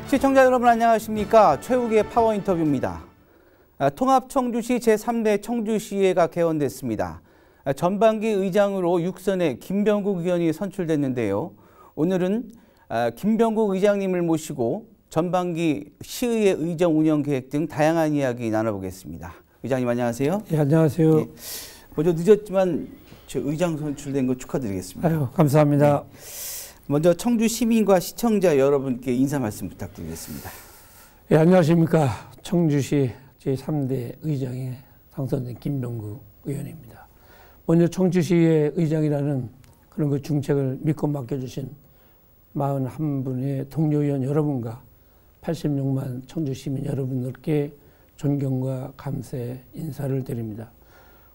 시청자 여러분 안녕하십니까. 최욱의 파워 인터뷰입니다. 통합청주시 제3대 청주시의회가 개원됐습니다. 전반기 의장으로 육선의 김병국 의원이 선출됐는데요. 오늘은 김병국 의장님을 모시고 전반기 시의회 의정 운영 계획 등 다양한 이야기 나눠보겠습니다. 의장님 안녕하세요. 네, 안녕하세요. 네. 먼저 늦었지만 저 의장 선출된 거 축하드리겠습니다. 아유, 감사합니다. 네. 먼저 청주 시민과 시청자 여러분께 인사 말씀 부탁드리겠습니다. 네, 안녕하십니까. 청주시 제3대 의장에 당선된 김병국 의원입니다. 먼저 청주시의 의장이라는 그런 그 중책을 믿고 맡겨주신 41분의 동료 의원 여러분과 86만 청주 시민 여러분들께 존경과 감사의 인사를 드립니다.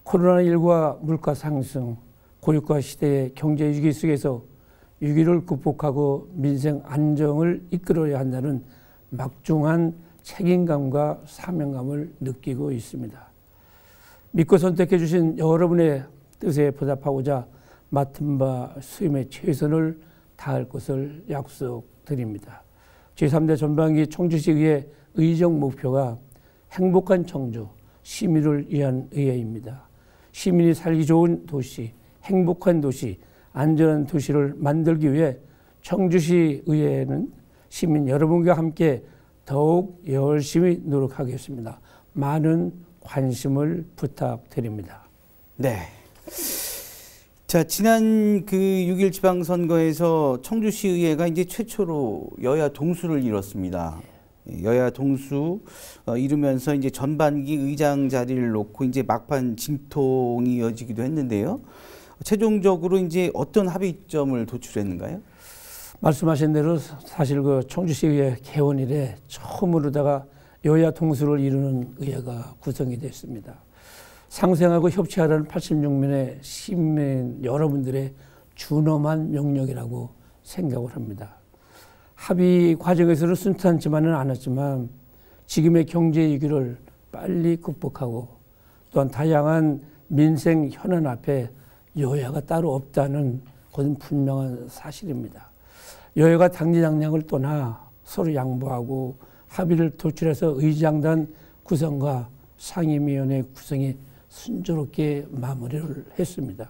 코로나19와 물가 상승, 고유가 시대의 경제 위기 속에서 위기를 극복하고 민생 안정을 이끌어야 한다는 막중한 책임감과 사명감을 느끼고 있습니다. 믿고 선택해 주신 여러분의 뜻에 보답하고자 맡은 바 수임의 최선을 다할 것을 약속드립니다. 제3대 전반기 청주시의회 의정 목표가 행복한 청주, 시민을 위한 의회입니다. 시민이 살기 좋은 도시, 행복한 도시, 안전한 도시를 만들기 위해 청주시 의회는 시민 여러분과 함께 더욱 열심히 노력하겠습니다. 많은 관심을 부탁드립니다. 네. 자, 지난 그 6.1 지방선거에서 청주시 의회가 이제 최초로 여야 동수를 이뤘습니다. 여야 동수 이루면서 이제 전반기 의장 자리를 놓고 이제 막판 진통이 이어지기도 했는데요. 최종적으로 이제 어떤 합의점을 도출했는가요? 말씀하신 대로 사실 그 청주시의회 개원 이래 처음으로다가 여야 동수를 이루는 의회가 구성이 됐습니다. 상생하고 협치하라는 86명의 시민 여러분들의 준엄한 명령이라고 생각을 합니다. 합의 과정에서는 순탄치만은 않았지만 지금의 경제 위기를 빨리 극복하고 또한 다양한 민생 현안 앞에 여야가 따로 없다는 것은 분명한 사실입니다. 여야가 당리당략을 떠나 서로 양보하고 합의를 도출해서 의장단 구성과 상임위원회 구성이 순조롭게 마무리를 했습니다.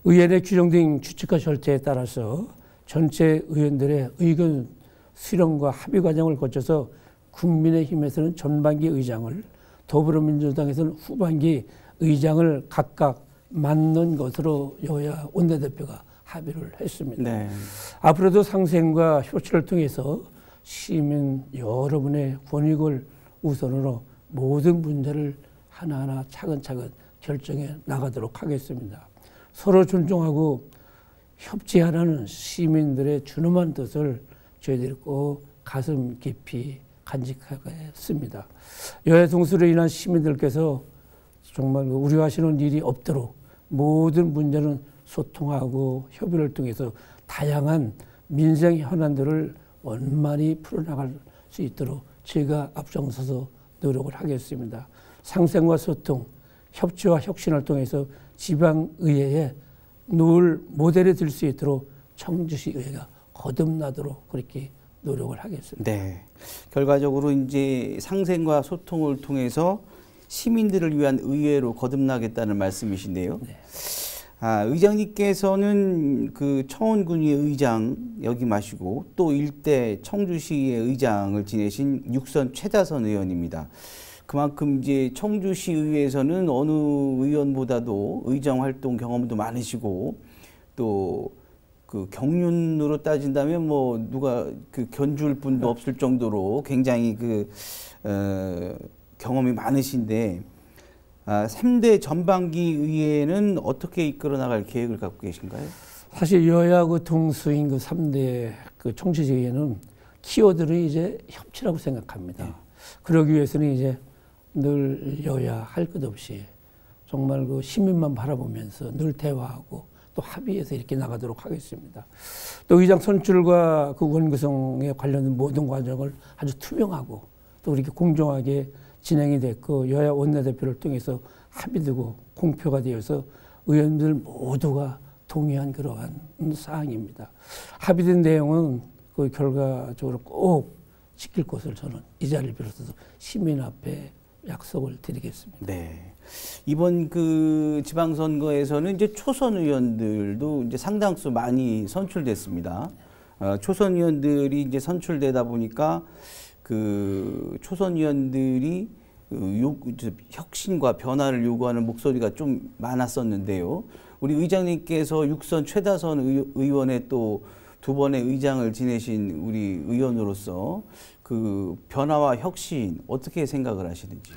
의원의 규정된 규칙과 절차에 따라서 전체 의원들의 의견 수렴과 합의 과정을 거쳐서 국민의힘에서는 전반기 의장을, 더불어민주당에서는 후반기 의장을 각각 맞는 것으로 여야 원내대표가 합의를 했습니다. 네. 앞으로도 상생과 협치를 통해서 시민 여러분의 권익을 우선으로 모든 문제를 하나하나 차근차근 결정해 나가도록 하겠습니다. 서로 존중하고 협치하라는 시민들의 준엄한 뜻을 저희들이 꼭 가슴 깊이 간직하겠습니다. 여야 동수로 인한 시민들께서 정말 우려하시는 일이 없도록 모든 문제는 소통하고 협의를 통해서 다양한 민생 현안들을 원만히 풀어나갈 수 있도록 제가 앞장서서 노력을 하겠습니다. 상생과 소통, 협치와 혁신을 통해서 지방의회에 늘 모델이 될 수 있도록 청주시의회가 거듭나도록 그렇게 노력을 하겠습니다. 네. 결과적으로 이제 상생과 소통을 통해서 시민들을 위한 의회로 거듭나겠다는 말씀이신데요. 네. 의장님께서는 그 청원군의 의장 역임하시고 또 일대 청주시의 의장을 지내신 육선 최다선 의원입니다. 그만큼 이제 청주시 의회에서는 어느 의원보다도 의정 활동 경험도 많으시고 또 그 경륜으로 따진다면 뭐 누가 그 견줄 분도 없을 정도로 굉장히 경험이 많으신데 3대 전반기 의회는 어떻게 이끌어 나갈 계획을 갖고 계신가요? 사실 여야 그 동수인 그 3대 그 청주시 의회는 키워드는 이제 협치라고 생각합니다. 네. 그러기 위해서는 이제 늘 여야 할 것 없이 정말 그 시민만 바라보면서 늘 대화하고 또 합의해서 이렇게 나가도록 하겠습니다. 또 의장 선출과 그 의원 구성에 관련된 모든 과정을 아주 투명하고 또 이렇게 공정하게 진행이 됐고 여야 원내대표를 통해서 합의되고 공표가 되어서 의원들 모두가 동의한 그러한 사항입니다. 합의된 내용은 그 결과적으로 꼭 지킬 것을 저는 이 자리를 빌어서 시민 앞에 약속을 드리겠습니다. 네. 이번 그 지방선거에서는 이제 초선 의원들도 이제 상당수 많이 선출됐습니다. 초선 의원들이 이제 선출되다 보니까 그 초선 의원들이 혁신과 변화를 요구하는 목소리가 좀 많았었는데요. 우리 의장님께서 육선 최다선 의원의 또 두 번의 의장을 지내신 우리 의원으로서 그 변화와 혁신 어떻게 생각을 하시는지요?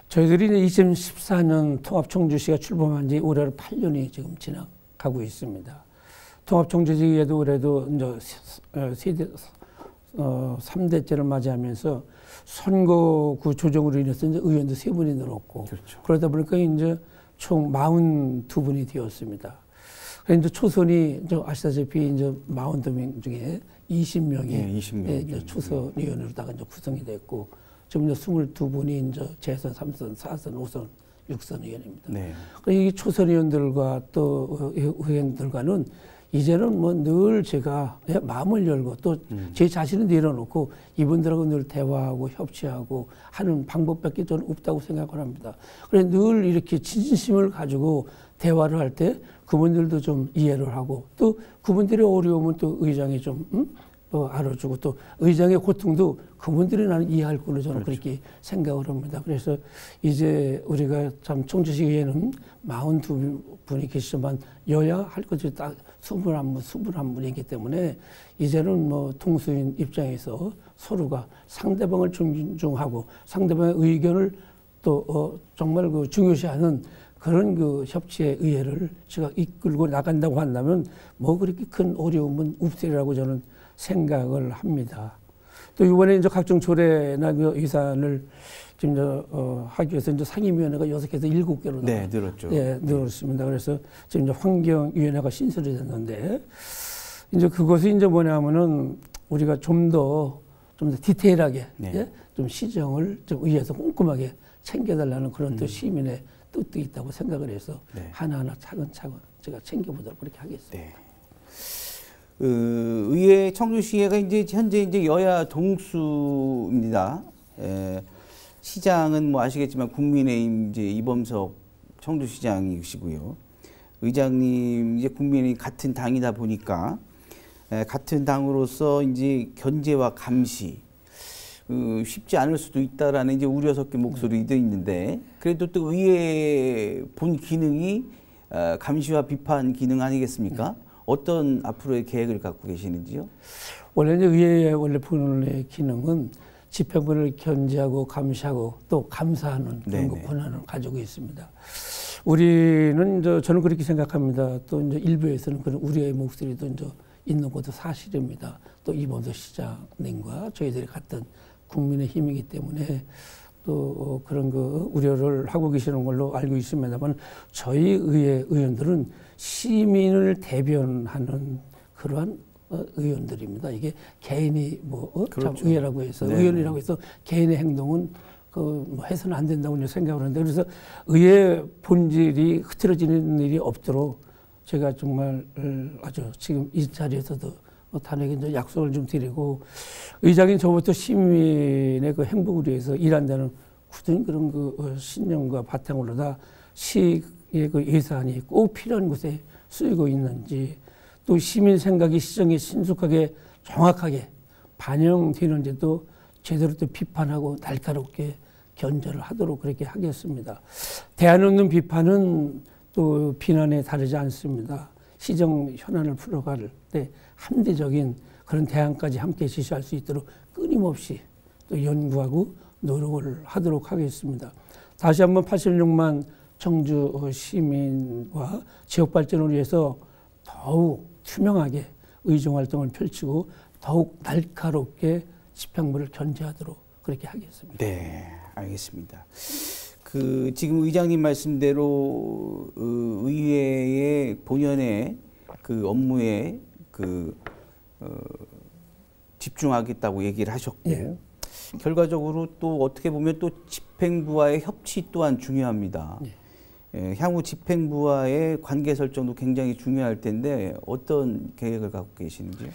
저희들이 이제 2014년 통합청주시가 출범한 지 올해로 8년이 지금 지나가고 있습니다. 통합청주시에도 올해도 이제 3대째를 맞이하면서 선거구 조정으로 인해서 이제 의원도 3분이 늘었고, 그렇죠. 그러다 보니까 이제 총 42분이 되었습니다. 그래서 이제 초선이 이제 아시다시피 이제 42명 중에 20명이 네, 20명 이제 초선 의원으로다가 이제 구성이 됐고, 지금 이제 22분이 이제 재선, 3선, 4선, 5선, 6선 의원입니다. 네. 이 초선 의원들과 또 의원들과는 이제는 뭐 늘 제가 마음을 열고 또 제 자신을 내려놓고 이분들하고 늘 대화하고 협치하고 하는 방법밖에 저는 없다고 생각을 합니다. 그래서 늘 이렇게 진심을 가지고 대화를 할 때 그분들도 좀 이해를 하고 또 그분들의 어려움은 또 의장이 좀 알아주고 또 의장의 고통도 그분들이 나는 이해할 걸로 저는 그렇죠. 그렇게 생각을 합니다. 그래서 이제 우리가 참 청주시 의회는 42분이 계시지만 여야 할 것이 딱 21분이기 때문에 이제는 뭐 통수인 입장에서 서로가 상대방을 존중하고 상대방의 의견을 또 정말 그 중요시하는 그런 그 협치의 의회를 제가 이끌고 나간다고 한다면 뭐 그렇게 큰 어려움은 없으리라고 저는 생각을 합니다. 또 이번에 이제 각종 조례나 그 예산을 지금 하기 위해서 이제 상임위원회가 6개에서 7개로 네, 늘었죠. 예, 늘었습니다. 그래서 지금 이제 환경위원회가 신설이 됐는데 이제 그것이 이제 뭐냐면은 우리가 좀 더 디테일하게 네. 예? 좀 시정을 좀 의회에서 꼼꼼하게 챙겨달라는 그런 또 시민의 뜻도 있다고 생각을 해서 네. 하나하나 차근차근 제가 챙겨보도록 그렇게 하겠습니다. 네. 의회 청주시의회가 이제 현재 이제 여야 동수입니다. 시장은 뭐 아시겠지만 국민의힘 이제 이범석 청주시장이시고요. 의장님 이제 국민의힘 같은 당이다 보니까 같은 당으로서 이제 견제와 감시 쉽지 않을 수도 있다라는 이제 우려 섞인 목소리도 있는데 그래도 또 의회 본 기능이 감시와 비판 기능 아니겠습니까? 어떤 앞으로의 계획을 갖고 계시는지요? 원래 이제 의회의 원래 본원의 기능은 집행부를 견제하고 감시하고 또 감사하는 그런 권한을 가지고 있습니다. 우리는 이제 저는 그렇게 생각합니다. 또 이제 일부에서는 그런 우리의 목소리도 이제 있는 것도 사실입니다. 또 이범석 시장님과 저희들이 같은 국민의 힘이기 때문에 또 그런 그 우려를 하고 계시는 걸로 알고 있습니다만 저희 의회 의원들은 시민을 대변하는 그러한 의원들입니다. 이게 개인이 뭐 참 그렇죠. 의회라고 해서 네. 의원이라고 해서 개인의 행동은 뭐 해서는 안 된다고 생각을 하는데 그래서 의회 본질이 흐트러지는 일이 없도록 제가 정말 아주 지금 이 자리에서도 단에게 이제 약속을 좀 드리고 의장인 저부터 시민의 그 행복을 위해서 일한다는 굳은 그런 그 신념과 바탕으로 다 시의 그 예산이 꼭 필요한 곳에 쓰이고 있는지 또 시민 생각이 시정에 신속하게 정확하게 반영되는지도 제대로 또 비판하고 날카롭게 견제를 하도록 그렇게 하겠습니다. 대안 없는 비판은 또 비난에 다르지 않습니다. 시정 현안을 풀어갈 때 합리적인 그런 대안까지 함께 제시할 수 있도록 끊임없이 또 연구하고 노력을 하도록 하겠습니다. 다시 한번 86만 청주 시민과 지역 발전을 위해서 더욱 투명하게 의정활동을 펼치고 더욱 날카롭게 집행부를 견제하도록 그렇게 하겠습니다. 네, 알겠습니다. 지금 의장님 말씀대로 의회의 본연의 그 업무에 집중하겠다고 얘기를 하셨고 예. 결과적으로 또 어떻게 보면 또 집행부와의 협치 또한 중요합니다. 예. 향후 집행부와의 관계 설정도 굉장히 중요할 텐데 어떤 계획을 갖고 계시는지요?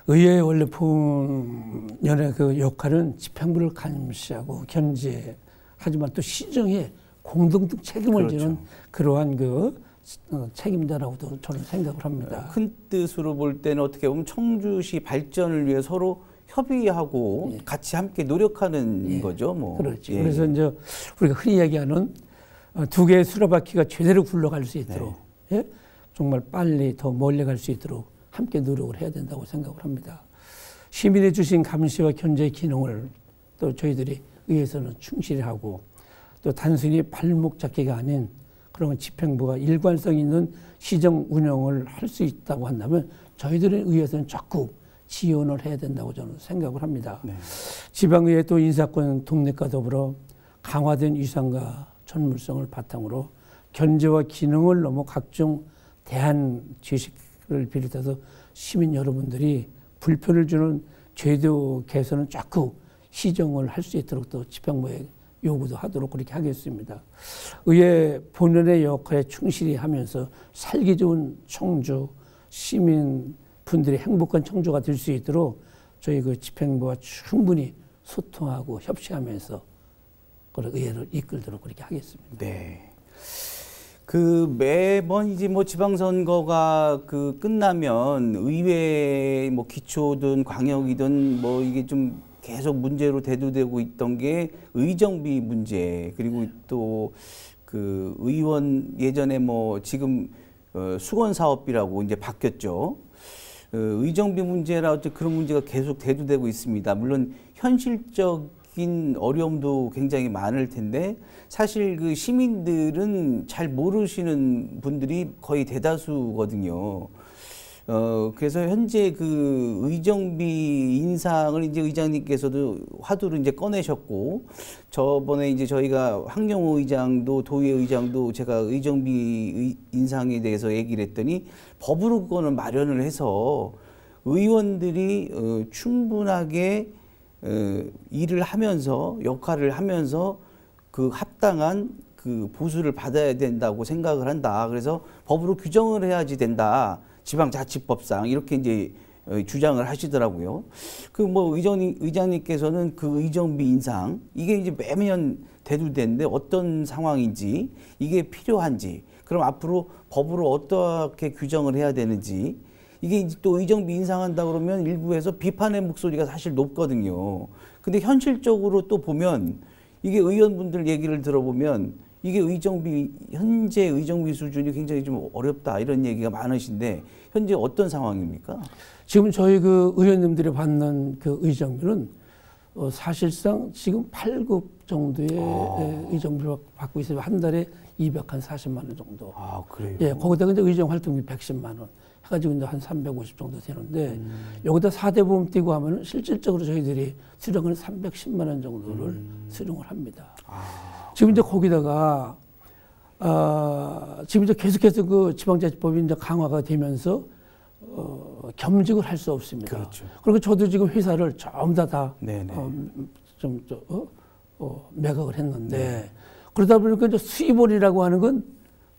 의회 원래 본연의 그 역할은 집행부를 감시하고 견제, 하지만 또 시정에 공동적 책임을 그렇죠. 지는 그러한 그 책임자라고도 저는 생각을 합니다. 큰 뜻으로 볼 때는 어떻게 보면 청주시 발전을 위해 서로 협의하고 예. 같이 함께 노력하는 예. 거죠. 뭐. 그렇죠. 예. 그래서 이제 우리가 흔히 이야기하는 두 개의 수레바퀴가 제대로 굴러갈 수 있도록 예? 정말 빨리 더 멀리 갈 수 있도록 함께 노력을 해야 된다고 생각을 합니다. 시민이 주신 감시와 견제 기능을 또 저희들이 의회에서는 충실히 하고 또 단순히 발목 잡기가 아닌 그런 집행부가 일관성 있는 시정 운영을 할 수 있다고 한다면 저희들은 의회에서는 적극 지원을 해야 된다고 저는 생각을 합니다. 네. 지방의회 또 인사권 독립과 더불어 강화된 위상과 전문성을 바탕으로 견제와 기능을 넘어 각종 대안 지식을 비롯해서 시민 여러분들이 불편을 주는 제도 개선은 적극 시정을 할 수 있도록 또 집행부에 요구도 하도록 그렇게 하겠습니다. 의회 본연의 역할에 충실히 하면서 살기 좋은 청주 시민 분들이 행복한 청주가 될 수 있도록 저희 그 집행부와 충분히 소통하고 협치하면서 그 의회를 이끌도록 그렇게 하겠습니다. 네. 그 매번 이제 뭐 지방선거가 그 끝나면 의회 뭐 기초든 광역이든 뭐 이게 좀 계속 문제로 대두되고 있던 게 의정비 문제, 그리고 또 그 의원 예전에 뭐 지금 수건 사업비라고 이제 바뀌었죠. 의정비 문제라 그런 문제가 계속 대두되고 있습니다. 물론 현실적인 어려움도 굉장히 많을 텐데 사실 그 시민들은 잘 모르시는 분들이 거의 대다수거든요. 그래서 현재 그 의정비 인상을 이제 의장님께서도 화두를 이제 꺼내셨고, 저번에 이제 저희가 황영호 의장도 도의회 의장도 제가 의정비 인상에 대해서 얘기를 했더니 법으로 그거는 마련을 해서 의원들이 충분하게 일을 하면서 역할을 하면서 그 합당한 그 보수를 받아야 된다고 생각을 한다. 그래서 법으로 규정을 해야지 된다. 지방자치법상 이렇게 이제 주장을 하시더라고요. 그 뭐 의장님께서는 그 의정비 인상 이게 이제 매년 대두되는데 어떤 상황인지 이게 필요한지 그럼 앞으로 법으로 어떻게 규정을 해야 되는지 이게 이제 또 의정비 인상한다 그러면 일부에서 비판의 목소리가 사실 높거든요. 근데 현실적으로 또 보면 이게 의원분들 얘기를 들어보면 이게 현재 의정비 수준이 굉장히 좀 어렵다 이런 얘기가 많으신데 현재 어떤 상황입니까? 지금 저희 그 의원님들이 받는 그 의정비는 사실상 지금 8급 정도의 의정비를 받고 있어요. 한 달에 240만 원 정도. 아, 그래요? 예, 거기다가 이제 의정 활동비 110만 원 해가지고 이제 한 350 정도 되는데 여기다 4대 보험 띄고 하면은 실질적으로 저희들이 수령은 310만 원 정도를 수령을 합니다. 지금 이제 거기다가 지금 이제 계속해서 그 지방자치법이 이제 강화가 되면서 겸직을 할 수 없습니다. 그렇죠. 그리고 저도 지금 회사를 전부 다 매각을 했는데 네. 그러다 보니까 이제 수입원이라고 하는 건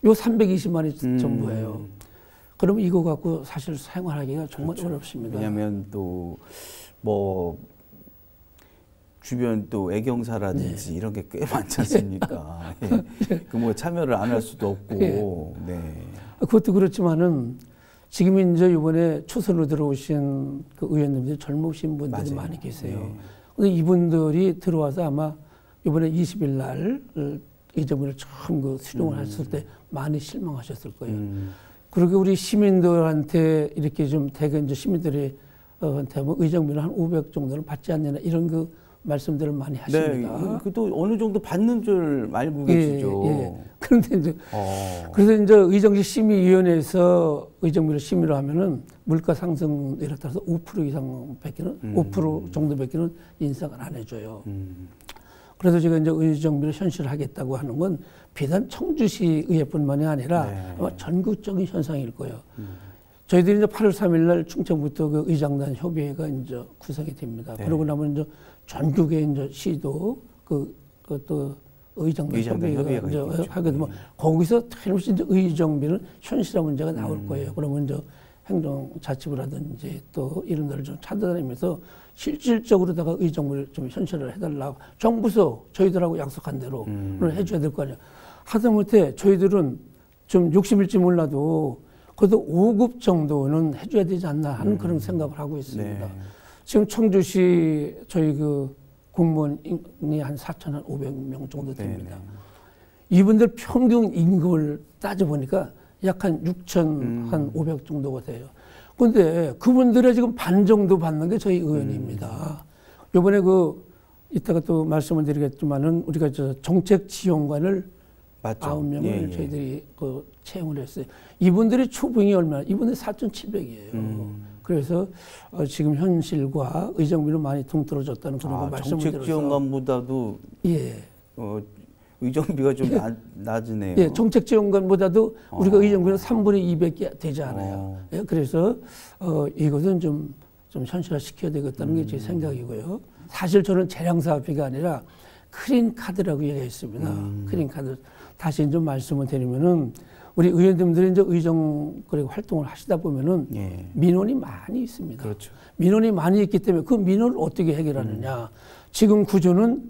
요 320만 원 정도예요. 그러면 이거 갖고 사실 생활하기가 정말 그렇죠. 어렵습니다. 왜냐하면 또 뭐 주변 또 애경사라든지 네. 이런 게 꽤 많지 않습니까? 예. 그 뭐 참여를 안 할 수도 없고. 네. 그것도 그렇지만은 지금 이제 이번에 초선으로 들어오신 그 의원님들이 젊으신 분들이 맞아요. 많이 계세요. 네. 근데 이분들이 들어와서 아마 이번에 20일 날 의정비를 처음 그 수령을 했을 때 많이 실망하셨을 거예요. 그리고 우리 시민들한테 이렇게 좀 대개 이제 시민들이 한테 뭐 의정비는 한 500 정도는 받지 않느냐 이런 그 말씀들을 많이 하십니다. 네, 그또 어느 정도 받는 줄 알고 계시죠. 예. 그런데 이제 그래서 이제 의정시 심의위원회에서 의정비를 심의를 하면은 물가 상승에 따라서 5% 이상 밖에는 5% 정도 밖에는 인상을 안 해줘요. 그래서 제가 이제 의정비를 현실하겠다고 하는 건 비단 청주시 의회뿐만이 아니라 아마 전국적인 현상일 거예요. 저희들이 이제 8월 3일 날 충청부터 그 의장단 협의회가 이제 구성이 됩니다. 네. 그러고 나면 이제 전국의 이제 시도 또 의장단 협의회가 이제 하게 되면 거기서 틀림없이 이제 의정비는 현실화 문제가 나올 거예요. 그러면 이제 행정자치부 라든지 또 이런 데를 좀 찾아다니면서 실질적으로다가 의정부를 좀 현실을 해달라고 정부서 저희들하고 약속한 대로 해줘야 될 거 아니에요. 하다못해 저희들은 좀 욕심일지 몰라도 그래도 5급 정도는 해줘야 되지 않나 하는 그런 생각을 하고 있습니다. 네. 지금 청주시 저희 그 공무원이 한 4,500명 정도 됩니다. 이분들 평균 임금을 따져보니까 약 한 6,500 정도가 돼요. 그런데 그분들의 지금 반 정도 받는 게 저희 의원입니다. 이번에 이따가 또 말씀을 드리겠지만은 우리가 정책 지원관을 맞죠. 9명을 저희들이 채용을 했어요. 이분들의 초봉이 얼마나? 이분들이 4,700이에요. 그래서 지금 현실과 의정비는 많이 동떨어졌다는 그런 말씀을 드려서. 정책 지원관보다도 의정비가 좀 낮으네요. 예, 정책 지원관보다도 우리가 의정비는 3분의 200이 되지 않아요. 예, 그래서 이것은 좀 현실화시켜야 되겠다는 게 제 생각이고요. 사실 저는 재량사업비가 아니라 크린카드라고 얘기했습니다. 크린카드. 다시 좀 말씀을 드리면은 우리 의원님들이 이제 의정 그리고 활동을 하시다 보면은 민원이 많이 있습니다. 그렇죠. 민원이 많이 있기 때문에 그 민원을 어떻게 해결하느냐. 지금 구조는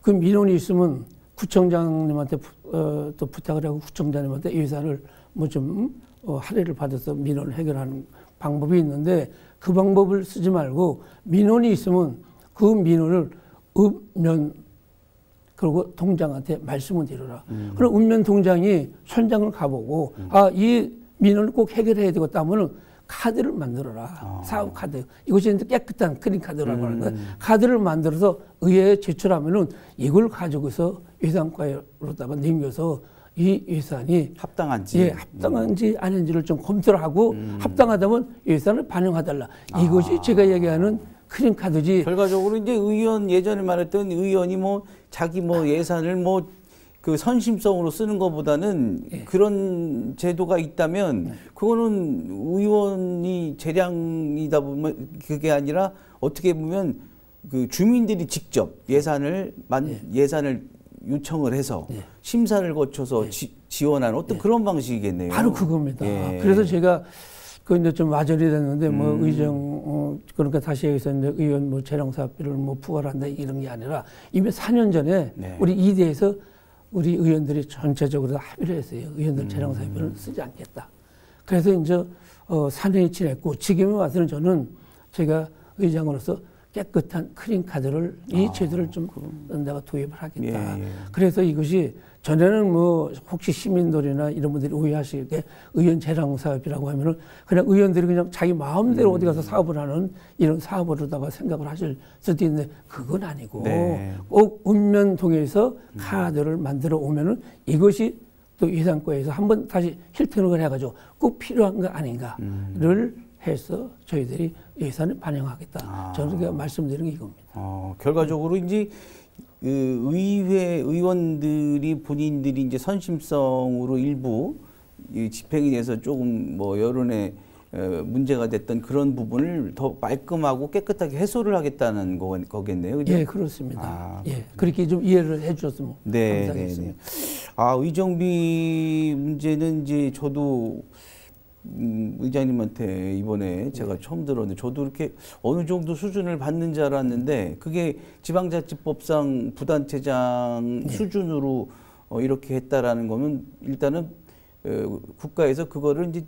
그 민원이 있으면 구청장님한테 또 부탁을 하고 구청장님한테 예산을 할애를 받아서 민원을 해결하는 방법이 있는데 그 방법을 쓰지 말고 민원이 있으면 그 민원을 읍면 그리고 동장한테 말씀을 드려라. 그럼 읍면 동장이 현장을 가보고 이 민원을 꼭 해결해야 되겠다 하면은 카드를 만들어라. 사업 카드. 이것이 이제 깨끗한 크린 카드라고 하는 거예요. 카드를 만들어서 의회에 제출하면은 이걸 가지고서 예산과로다가 넘겨서 이 예산이 합당한지, 합당한지 아닌지를 좀 검토를 하고 합당하다면 예산을 반영해달라. 이것이 제가 얘기하는 크린 카드지. 결과적으로 이제 의원 예전에 말했던 의원이 자기 예산을 그 선심성으로 쓰는 것보다는 그런 제도가 있다면 그거는 의원이 재량이다 보면 그게 아니라 어떻게 보면 그 주민들이 직접 예산을 요청을 해서 심사를 거쳐서 지원하는 어떤 그런 방식이겠네요. 바로 그겁니다. 그래서 제가 이제 좀 와전이 됐는데 의정 그러니까 다시 여기서 이제 의원 재량사업비를 부과한다 이런 게 아니라 이미 4년 전에 우리 이대에서 우리 의원들이 전체적으로 합의를 했어요. 의원들 재량사업비를 쓰지 않겠다. 그래서 이제 4년이 지났고 지금에 와서는 저는 제가 의장으로서 깨끗한 크린 카드를 이 제도를 좀 내가 도입을 하겠다. 그래서 이것이 전에는 혹시 시민들이나 이런 분들이 오해하실 때 의원 재량 사업이라고 하면은 그냥 의원들이 그냥 자기 마음대로 어디 가서 사업을 하는 이런 사업으로다가 생각을 하실 수도 있는데 그건 아니고 꼭 읍면동에서 카드를 만들어 오면은 이것이 또 예산과에서 한번 다시 힐트를 해가지고 꼭 필요한 거 아닌가를 해서 저희들이 예산을 반영하겠다. 저는 그냥 말씀드리는 게 이겁니다. 결과적으로 이제 의회 의원들이 본인들이 이제 선심성으로 일부 집행에 대해서 조금 여론에 문제가 됐던 그런 부분을 더 말끔하고 깨끗하게 해소를 하겠다는 거겠네요. 그죠? 예, 그렇습니다. 그렇게 좀 이해를 해주셨으면 감사하겠습니다. 의정비 문제는 이제 저도 의장님한테 이번에 제가 처음 들었는데 저도 이렇게 어느 정도 수준을 받는 줄 알았는데 그게 지방자치법상 부단체장 수준으로 이렇게 했다라는 거는 일단은 국가에서 그거를 이제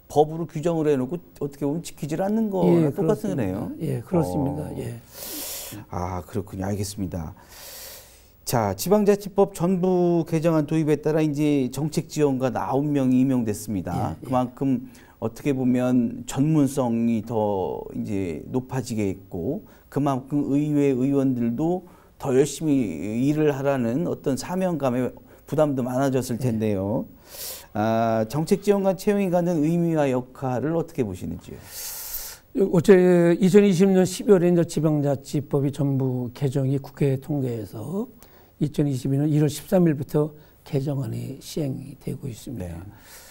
법으로 규정을 해놓고 어떻게 보면 지키질 않는 거랑 똑같은 거네요. 예, 그렇습니다. 그렇군요. 알겠습니다. 자, 지방자치법 전부 개정안 도입에 따라 이제 정책지원관 9명이 임명됐습니다. 그만큼 어떻게 보면 전문성이 더 이제 높아지겠고, 그만큼 의회 의원들도 더 열심히 일을 하라는 어떤 사명감의 부담도 많아졌을 텐데요. 정책지원관 채용이 갖는 의미와 역할을 어떻게 보시는지요? 어제 2020년 12월에 이제 지방자치법이 전부 개정이 국회에 통과해서 2022년 1월 13일부터 개정안이 시행이 되고 있습니다.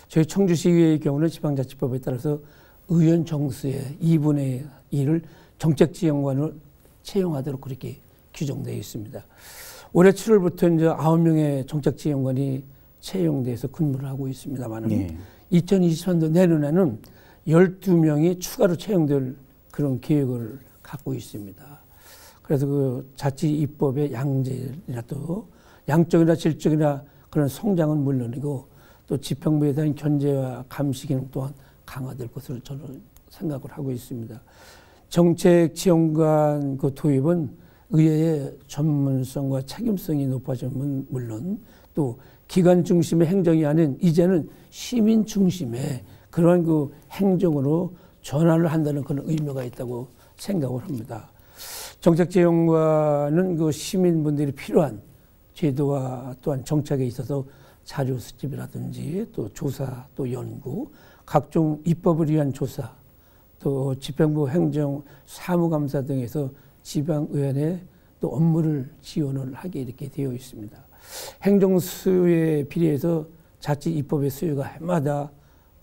저희 청주시의회의 경우는 지방자치법에 따라서 의원 정수의 2분의 1을 정책지원관을 채용하도록 그렇게 규정되어 있습니다. 올해 7월부터 이제 9명의 정책지원관이 채용돼서 근무를 하고 있습니다만 2023년 내년에는 12명이 추가로 채용될 그런 계획을 갖고 있습니다. 그래서 그 자치 입법의 양질이나 또 양적이나 질적이나 그런 성장은 물론이고 또 지평부에 대한 견제와 감시 기능 또한 강화될 것으로 저는 생각을 하고 있습니다. 정책 지원관 그 도입은 의회의 전문성과 책임성이 높아지면 물론 또 기관 중심의 행정이 아닌 이제는 시민 중심의 그런 그 행정으로 전환을 한다는 그런 의미가 있다고 생각을 합니다. 정책 지원관은 그 시민분들이 필요한 제도와 또한 정책에 있어서 자료 수집이라든지 또 조사 또 연구 각종 입법을 위한 조사 또 집행부 행정 사무감사 등에서 지방의원의 또 업무를 지원을 하게 이렇게 되어 있습니다. 행정 수요에 비례해서 자치 입법의 수요가 해마다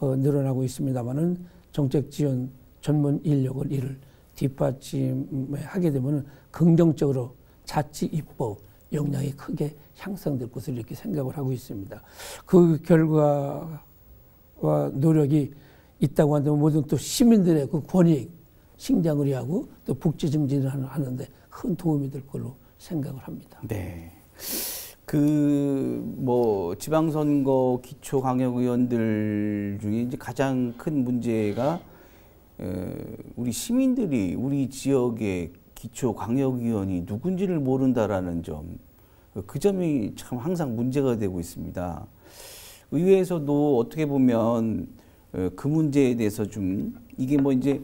늘어나고 있습니다만은 정책 지원 전문 인력을 이를 뒷받침하게 되면 긍정적으로 자치 입법 역량이 크게 향상될 것을 이렇게 생각을 하고 있습니다. 그 결과와 노력이 있다고 한다면 모든 또 시민들의 그 권익 신장을 위하고 또 복지 증진을 하는데 큰 도움이 될 걸로 생각을 합니다. 네. 뭐 지방선거 기초광역의원들 중에 이제 가장 큰 문제가 우리 시민들이 우리 지역의 기초광역의원이 누군지를 모른다라는 점, 그 점이 참 항상 문제가 되고 있습니다. 의회에서도 어떻게 보면 그 문제에 대해서 좀 이게 뭐 이제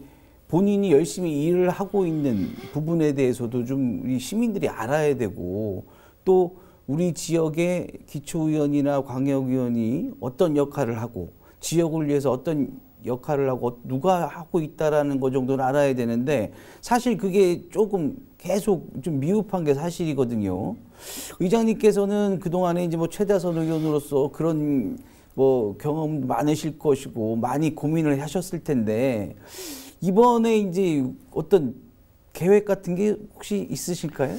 본인이 열심히 일을 하고 있는 부분에 대해서도 좀 우리 시민들이 알아야 되고 또 우리 지역의 기초의원이나 광역의원이 어떤 역할을 하고 지역을 위해서 어떤 역할을 하고 누가 하고 있다라는 것 정도는 알아야 되는데 사실 그게 조금 계속 좀 미흡한 게 사실이거든요. 의장님께서는 그동안에 이제 뭐 최다선 의원으로서 그런 뭐 경험 많으실 것이고 많이 고민을 하셨을 텐데 이번에 이제 어떤 계획 같은 게 혹시 있으실까요?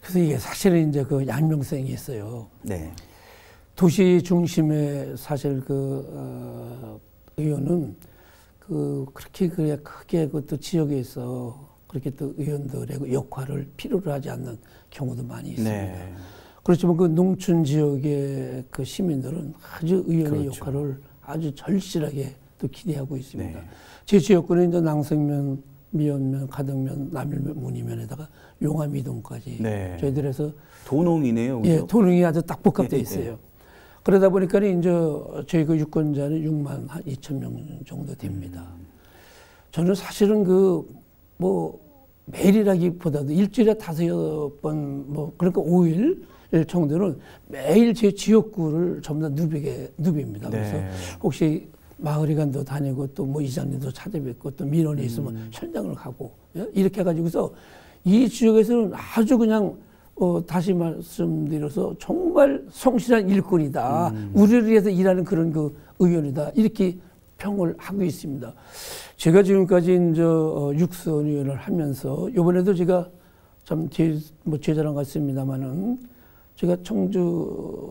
그래서 이게 사실은 이제 그 양명성이 있어요. 네. 도시 중심의 사실 의원은 그렇게 크게 또 지역에서 그렇게 또 의원들의 역할을 필요로 하지 않는 경우도 많이 있습니다. 네. 그렇지만 그 농촌 지역의 그 시민들은 아주 의원의 그렇죠. 역할을 아주 절실하게 또 기대하고 있습니다. 네. 제 지역구는 이제 낭성면, 미연면, 가덕면, 남일면, 문이면에다가 용암 이동까지 네. 저희들에서 도농이네요. 그렇죠? 예, 도농이 아주 딱 복합되어 있어요. 그러다 보니까 이제 저희 그 유권자는 6만 한 2천 명 정도 됩니다. 저는 사실은 뭐 매일이라기보다도 일주일에 5-6번 뭐 그러니까 5일 정도는 매일 제 지역구를 전부 다 누비입니다. 그래서 네. 혹시 마을회관도 다니고 또 뭐 이장님도 찾아뵙고 또 민원이 있으면 현장을 가고 이렇게 해가지고서 이 지역에서는 아주 그냥 다시 말씀드려서 정말 성실한 일꾼이다. 우리를 위해서 일하는 그런 그 의원이다. 이렇게 평을 하고 있습니다. 제가 지금까지 이제 육선 의원을 하면서 이번에도 제가 참 제 자랑 같습니다만은 제가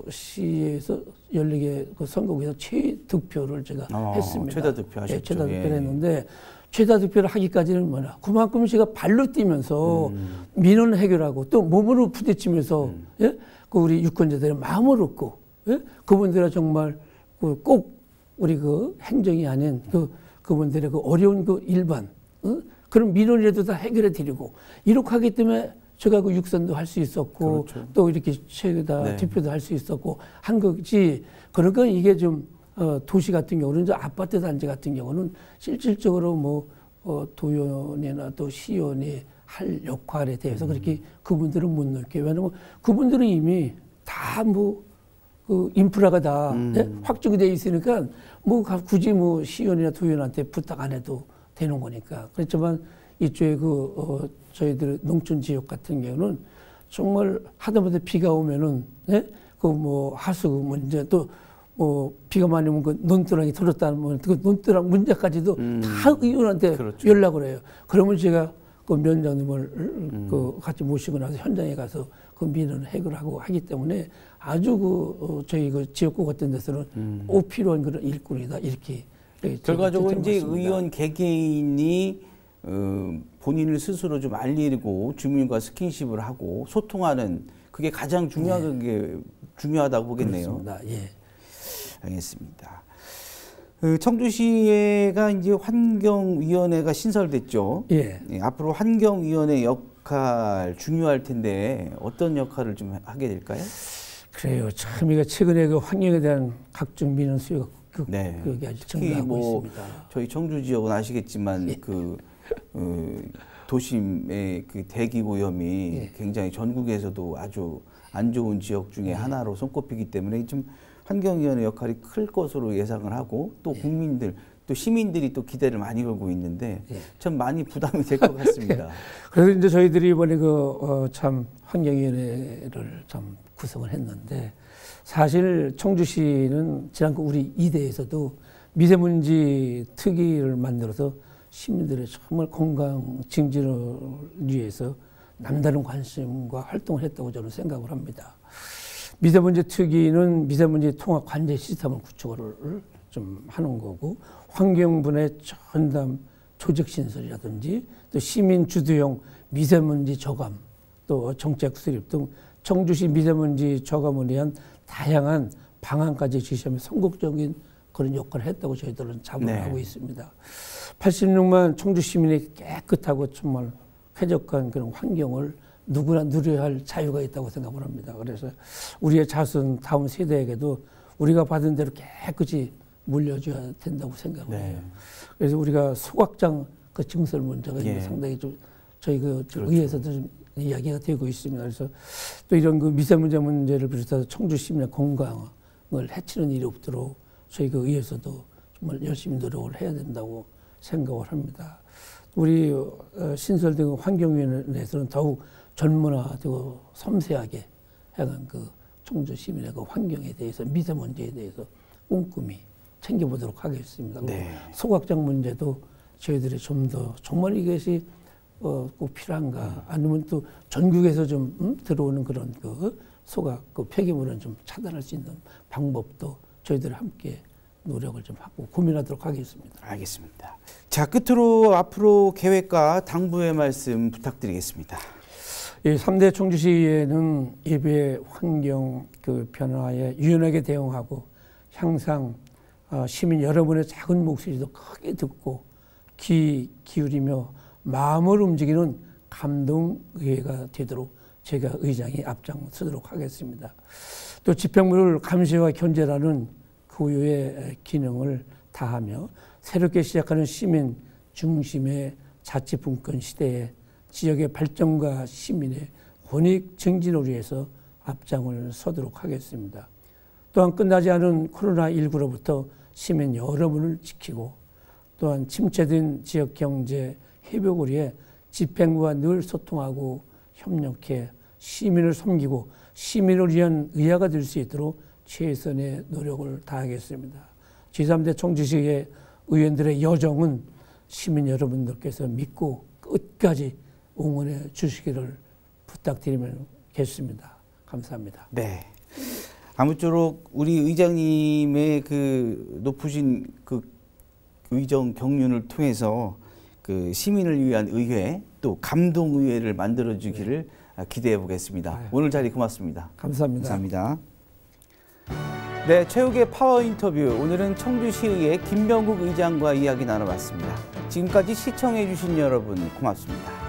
청주시에서 열리게 그 선거구에서 최득표를 제가 했습니다. 최다 득표하셨죠. 네, 최다 득표를 했는데 최다 득표를 하기까지는 뭐냐. 그만큼 제가 발로 뛰면서 민원 해결하고 또 몸으로 부딪히면서 예? 그 우리 유권자들의 마음을 얻고 예? 그분들의 정말 꼭 우리 그 행정이 아닌 그분들의 그 어려운 그 일반 그런 민원이라도 다 해결해 드리고 이렇게 하기 때문에 제가 그 육선도 할 수 있었고 그렇죠. 또 이렇게 최다 득표도 할 수 있었고 한 거지. 그러니까 이게 좀 도시 같은 경우는 이제 아파트 단지 같은 경우는 실질적으로 뭐 도연이나 또 시연이 할 역할에 대해서 그렇게 그분들은 못 느껴요. 왜냐면 그분들은 이미 다 그 인프라가 다 확정이 돼 있으니까 뭐 굳이 뭐 시연이나 도연한테 부탁 안 해도 되는 거니까. 그렇지만 이쪽에 저희들 농촌 지역 같은 경우는 정말 하다못해 비가 오면은 그 뭐 하수 문제 또 뭐 비가 많이 오면 그 논두렁이 터졌다면 그 논두렁 문제까지도 다 의원한테 그렇죠. 연락을 해요. 그러면 제가 그 면장님을 같이 모시고 나서 현장에 가서 그 민원을 해결하고 하기 때문에 아주 저희 그 지역구 같은 데서는 꼭 필요한 그런 일꾼이다 이렇게 결과적으로 이제 의원 개개인이 본인을 스스로 좀 알리고 주민과 스킨십을 하고 소통하는 그게 가장 중요하다고 보겠네요. 그렇습니다. 예. 알겠습니다. 청주시가 이제 환경위원회가 신설됐죠. 예. 예, 앞으로 환경위원회 역할 중요할 텐데 어떤 역할을 좀 하게 될까요? 그래요. 참 이거 최근에 그 환경에 대한 각종 민원 수요가 네. 그게 아주 특히 증가하고 뭐 있습니다. 저희 청주 지역은 아시겠지만 예. 도심의 그 대기 오염이 예. 굉장히 전국에서도 아주 안 좋은 지역 중에 하나로 손꼽히기 때문에 좀 환경위원회 역할이 클 것으로 예상을 하고 또 국민들 또 시민들이 또 기대를 많이 걸고 있는데 참 많이 부담이 될 것 같습니다. 그래서 이제 저희들이 이번에 참 환경위원회를 참 구성을 했는데 사실 청주시는 지난번 우리 이대에서도 미세먼지 특위를 만들어서 시민들의 정말 건강 증진을 위해서 남다른 관심과 활동을 했다고 저는 생각을 합니다. 미세먼지 특위는 미세먼지 통합 관제 시스템을 구축을 좀 하는 거고 환경분해 전담 조직 신설이라든지 또 시민 주도형 미세먼지 저감 또 정책 수립 등 청주시 미세먼지 저감을 위한 다양한 방안까지 제시하며 선국적인 그런 역할을 했다고 저희들은 자부를 하고 있습니다. 86만 청주 시민의 깨끗하고 정말 쾌적한 그런 환경을 누구나 누려야 할 자유가 있다고 생각을 합니다. 그래서 우리의 자손 다음 세대에게도 우리가 받은 대로 깨끗이 물려줘야 된다고 생각을 해요. 그래서 우리가 소각장 그 증설 문제가 상당히 좀 저희 그렇죠. 의회에서도 좀 이야기가 되고 있습니다. 그래서 또 이런 그 미세먼지 문제를 비롯해서 청주 시민의 건강을 해치는 일이 없도록 저희 그 의회에서도 정말 열심히 노력을 해야 된다고 생각을 합니다. 우리 신설된 환경위원회에서는 더욱 전문화되고 섬세하게 향한 그 청주 시민의 그 환경에 대해서 미세먼지에 대해서 꼼꼼히 챙겨보도록 하겠습니다. 소각장 문제도 저희들이 좀 더 정말 이것이 꼭 필요한가 아니면 또 전국에서 좀 들어오는 그런 그 소각 그 폐기물은 좀 차단할 수 있는 방법도 저희들이 함께 노력을 좀 하고 고민하도록 하겠습니다. 알겠습니다. 자, 끝으로 앞으로 계획과 당부의 말씀 부탁드리겠습니다. 이 3대 청주시에는 예배 환경 그 변화에 유연하게 대응하고 항상 시민 여러분의 작은 목소리도 크게 듣고 귀 기울이며 마음을 움직이는 감동의회가 되도록 제가 의장이 앞장서도록 하겠습니다. 또 집행부를 감시와 견제라는 고유의 기능을 다하며 새롭게 시작하는 시민 중심의 자치분권 시대에 지역의 발전과 시민의 권익 증진을 위해서 앞장을 서도록 하겠습니다. 또한 끝나지 않은 코로나19로부터 시민 여러분을 지키고 또한 침체된 지역 경제 회복을 위해 집행부와 늘 소통하고 협력해 시민을 섬기고 시민을 위한 의아가 될 수 있도록 최선의 노력을 다하겠습니다. 제3대 청주시의 의원들의 여정은 시민 여러분들께서 믿고 끝까지 응원해 주시기를 부탁드리겠습니다. 감사합니다. 네. 아무쪼록 우리 의장님의 그 높으신 그 의정 경륜을 통해서 그 시민을 위한 의회 또 감동 의회를 만들어 주기를 기대해 보겠습니다. 오늘 자리 고맙습니다. 감사합니다. 감사합니다. 네, 최욱의 파워 인터뷰. 오늘은 청주시의회 김병국 의장과 이야기 나눠봤습니다. 지금까지 시청해 주신 여러분 고맙습니다.